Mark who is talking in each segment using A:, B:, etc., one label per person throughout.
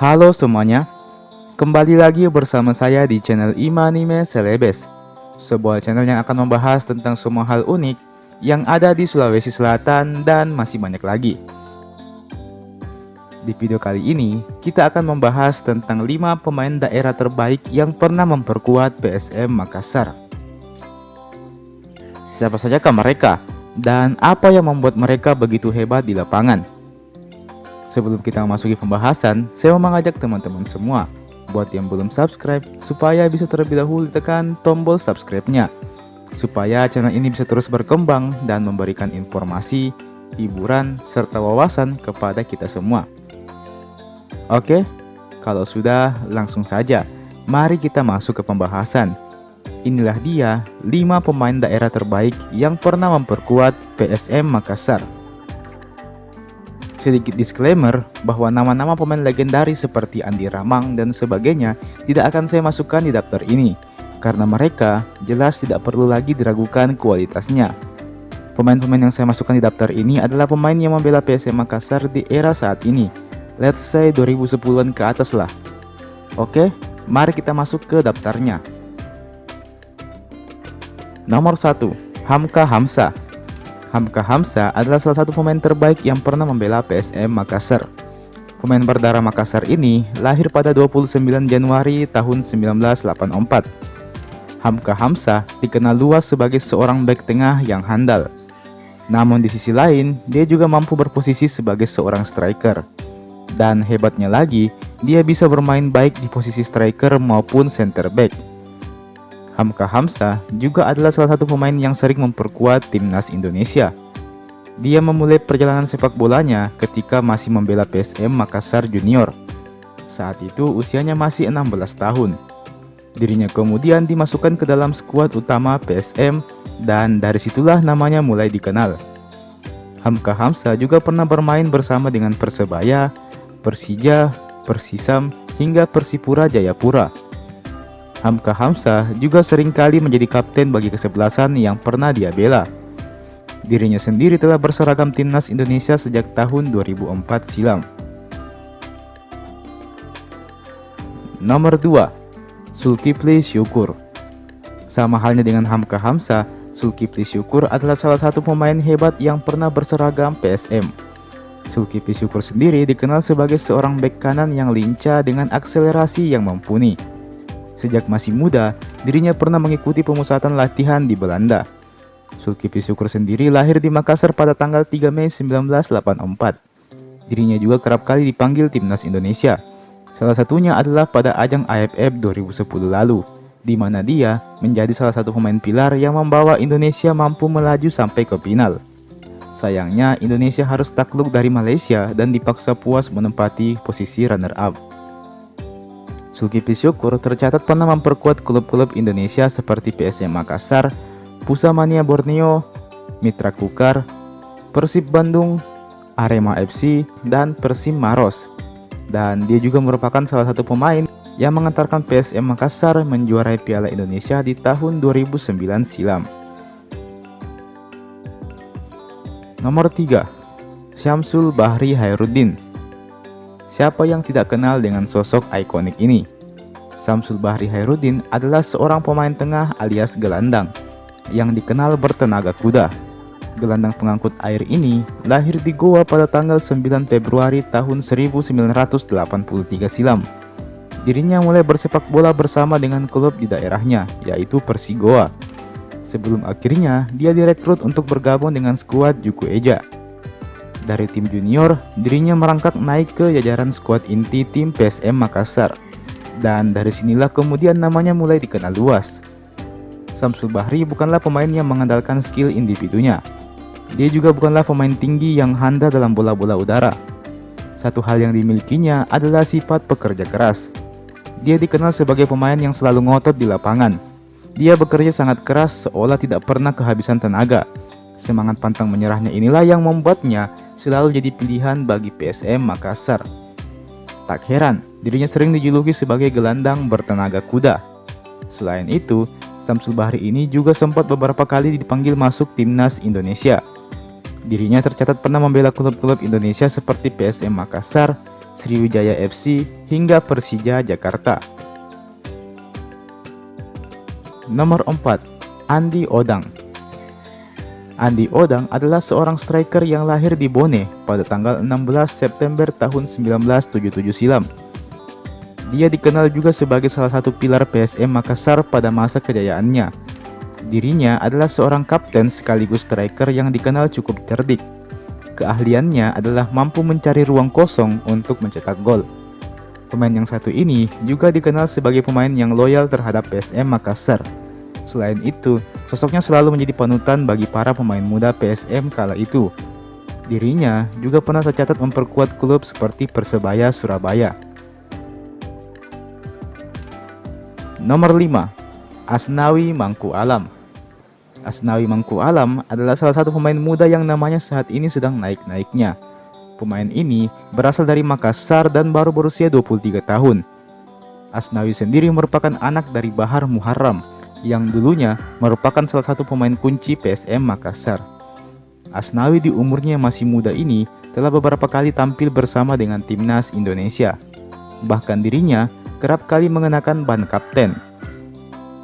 A: Halo semuanya, kembali lagi bersama saya di channel Imanime Celebes, sebuah channel yang akan membahas tentang semua hal unik yang ada di Sulawesi Selatan dan masih banyak lagi. Di video kali ini, kita akan membahas tentang 5 pemain daerah terbaik yang pernah memperkuat PSM Makassar. Siapa sajakah mereka? Dan apa yang membuat mereka begitu hebat di lapangan? Sebelum kita memasuki pembahasan, saya mau mengajak teman-teman semua buat yang belum subscribe supaya bisa terlebih dahulu tekan tombol subscribe-nya, supaya channel ini bisa terus berkembang dan memberikan informasi, hiburan, serta wawasan kepada kita semua. Oke, kalau sudah, langsung saja mari kita masuk ke pembahasan. Inilah dia 5 pemain daerah terbaik yang pernah memperkuat PSM Makassar. Sedikit disclaimer bahwa nama-nama pemain legendaris seperti Andi Ramang dan sebagainya tidak akan saya masukkan di daftar ini, karena mereka jelas tidak perlu lagi diragukan kualitasnya. Pemain-pemain yang saya masukkan di daftar ini adalah pemain yang membela PSM Makassar di era saat ini, let's say 2010-an ke atas lah. Oke, mari kita masuk ke daftarnya. Nomor 1, Hamka Hamsa. Hamka Hamsa adalah salah satu pemain terbaik yang pernah membela PSM Makassar. Pemain berdarah Makassar ini lahir pada 29 Januari tahun 1984. Hamka Hamsa dikenal luas sebagai seorang bek tengah yang handal. Namun di sisi lain, dia juga mampu berposisi sebagai seorang striker. Dan hebatnya lagi, dia bisa bermain baik di posisi striker maupun center back. Hamka Hamsa juga adalah salah satu pemain yang sering memperkuat timnas Indonesia. Dia memulai perjalanan sepak bolanya ketika masih membela PSM Makassar Junior. Saat itu usianya masih 16 tahun. Dirinya kemudian dimasukkan ke dalam skuad utama PSM dan dari situlah namanya mulai dikenal. Hamka Hamsa juga pernah bermain bersama dengan Persebaya, Persija, Persisam, hingga Persipura Jayapura. Hamka Hamsa juga seringkali menjadi kapten bagi kesebelasan yang pernah dia bela. Dirinya sendiri telah berseragam timnas Indonesia sejak tahun 2004 silam. Nomor 2, Zulkifli Syukur. Sama halnya dengan Hamka Hamsa, Zulkifli Syukur adalah salah satu pemain hebat yang pernah berseragam PSM. Zulkifli Syukur sendiri dikenal sebagai seorang bek kanan yang lincah dengan akselerasi yang mumpuni. Sejak masih muda, dirinya pernah mengikuti pemusatan latihan di Belanda. Zulkifli Syukur sendiri lahir di Makassar pada tanggal 3 Mei 1984. Dirinya juga kerap kali dipanggil timnas Indonesia. Salah satunya adalah pada ajang AFF 2010 lalu, di mana dia menjadi salah satu pemain pilar yang membawa Indonesia mampu melaju sampai ke final. Sayangnya, Indonesia harus takluk dari Malaysia dan dipaksa puas menempati posisi runner-up. Zulkifli Syukur tercatat pernah memperkuat klub-klub Indonesia seperti PSM Makassar, Pusamania Borneo, Mitra Kukar, Persib Bandung, Arema FC, dan Persim Maros. Dan dia juga merupakan salah satu pemain yang mengantarkan PSM Makassar menjuarai Piala Indonesia di tahun 2009 silam. Nomor 3, Syamsul Bahri Khairuddin. Siapa yang tidak kenal dengan sosok ikonik ini? Syamsul Bahri Khairuddin adalah seorang pemain tengah alias gelandang yang dikenal bertenaga kuda. Gelandang pengangkut air ini lahir di Goa pada tanggal 9 Februari tahun 1983 silam. Dirinya mulai bersepak bola bersama dengan klub di daerahnya, yaitu Persigoa. Sebelum akhirnya dia direkrut untuk bergabung dengan skuad Juku Eja. Dari tim junior, dirinya merangkak naik ke jajaran skuad inti tim PSM Makassar. Dan dari sinilah kemudian namanya mulai dikenal luas. Syamsul Bahri bukanlah pemain yang mengandalkan skill individunya. Dia juga bukanlah pemain tinggi yang handal dalam bola-bola udara. Satu hal yang dimilikinya adalah sifat pekerja keras. Dia dikenal sebagai pemain yang selalu ngotot di lapangan. Dia bekerja sangat keras seolah tidak pernah kehabisan tenaga. Semangat pantang menyerahnya inilah yang membuatnya selalu jadi pilihan bagi PSM Makassar. Tak heran, dirinya sering dijuluki sebagai gelandang bertenaga kuda. Selain itu, Syamsul Bahri ini juga sempat beberapa kali dipanggil masuk timnas Indonesia. Dirinya tercatat pernah membela klub-klub Indonesia seperti PSM Makassar, Sriwijaya FC, hingga Persija Jakarta. Nomor 4. Andi Odang. Andi Odang adalah seorang striker yang lahir di Bone pada tanggal 16 September tahun 1977 silam. Dia dikenal juga sebagai salah satu pilar PSM Makassar pada masa kejayaannya. Dirinya adalah seorang kapten sekaligus striker yang dikenal cukup cerdik. Keahliannya adalah mampu mencari ruang kosong untuk mencetak gol. Pemain yang satu ini juga dikenal sebagai pemain yang loyal terhadap PSM Makassar. Selain itu, sosoknya selalu menjadi panutan bagi para pemain muda PSM kala itu. Dirinya juga pernah tercatat memperkuat klub seperti Persebaya Surabaya. Nomor 5. Asnawi Mangku Alam. Asnawi Mangku Alam adalah salah satu pemain muda yang namanya saat ini sedang naik-naiknya. Pemain ini berasal dari Makassar dan baru berusia 23 tahun. Asnawi sendiri merupakan anak dari Bahar Muharram, yang dulunya merupakan salah satu pemain kunci PSM Makassar. Asnawi di umurnya masih muda ini telah beberapa kali tampil bersama dengan timnas Indonesia. Bahkan dirinya kerap kali mengenakan ban kapten.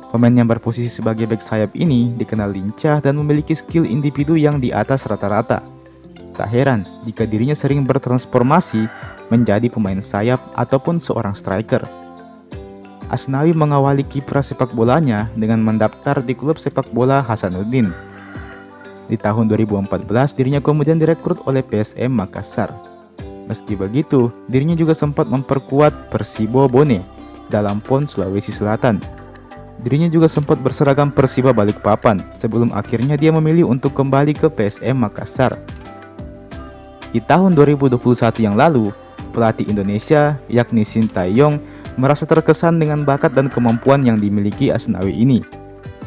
A: Pemain yang berposisi sebagai bek sayap ini dikenal lincah dan memiliki skill individu yang di atas rata-rata. Tak heran jika dirinya sering bertransformasi menjadi pemain sayap ataupun seorang striker. Asnawi mengawali kiprah sepak bolanya dengan mendaftar di klub sepak bola Hasanuddin. Di tahun 2014, dirinya kemudian direkrut oleh PSM Makassar. Meski begitu, dirinya juga sempat memperkuat Persibo Bone dalam PON Sulawesi Selatan. Dirinya juga sempat berseragam Persiba Balikpapan sebelum akhirnya dia memilih untuk kembali ke PSM Makassar. Di tahun 2021 yang lalu, pelatih Indonesia yakni Sintayong merasa terkesan dengan bakat dan kemampuan yang dimiliki Asnawi ini.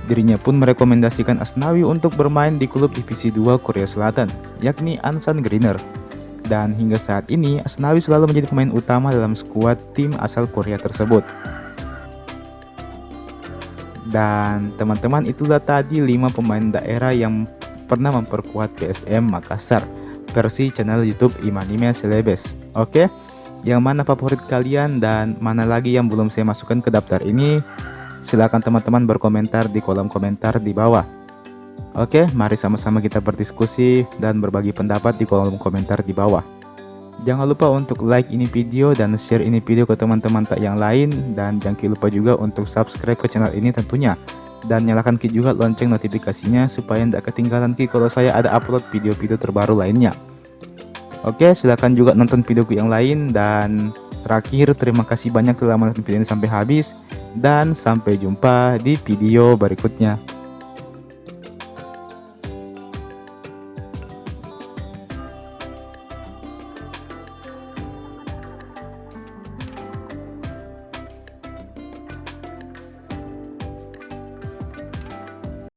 A: Dirinya pun merekomendasikan Asnawi untuk bermain di klub Divisi 2 Korea Selatan, yakni Ansan Greener. Dan hingga saat ini, Asnawi selalu menjadi pemain utama dalam skuad tim asal Korea tersebut. Dan teman-teman, itulah tadi 5 pemain daerah yang pernah memperkuat PSM Makassar versi channel YouTube Imanime Celebes. Oke? Yang mana favorit kalian dan mana lagi yang belum saya masukkan ke daftar ini? Silakan teman-teman berkomentar di kolom komentar di bawah. Oke, mari sama-sama kita berdiskusi dan berbagi pendapat di kolom komentar di bawah. Jangan lupa untuk like ini video dan share ini video ke teman-teman tak yang lain. Dan jangan lupa juga untuk subscribe ke channel ini tentunya. Dan nyalakan juga lonceng notifikasinya supaya tidak ketinggalan kalau saya ada upload video-video terbaru lainnya. Oke, silahkan juga nonton videoku yang lain. Dan terakhir, terima kasih banyak telah menonton video ini sampai habis. Dan sampai jumpa di video berikutnya.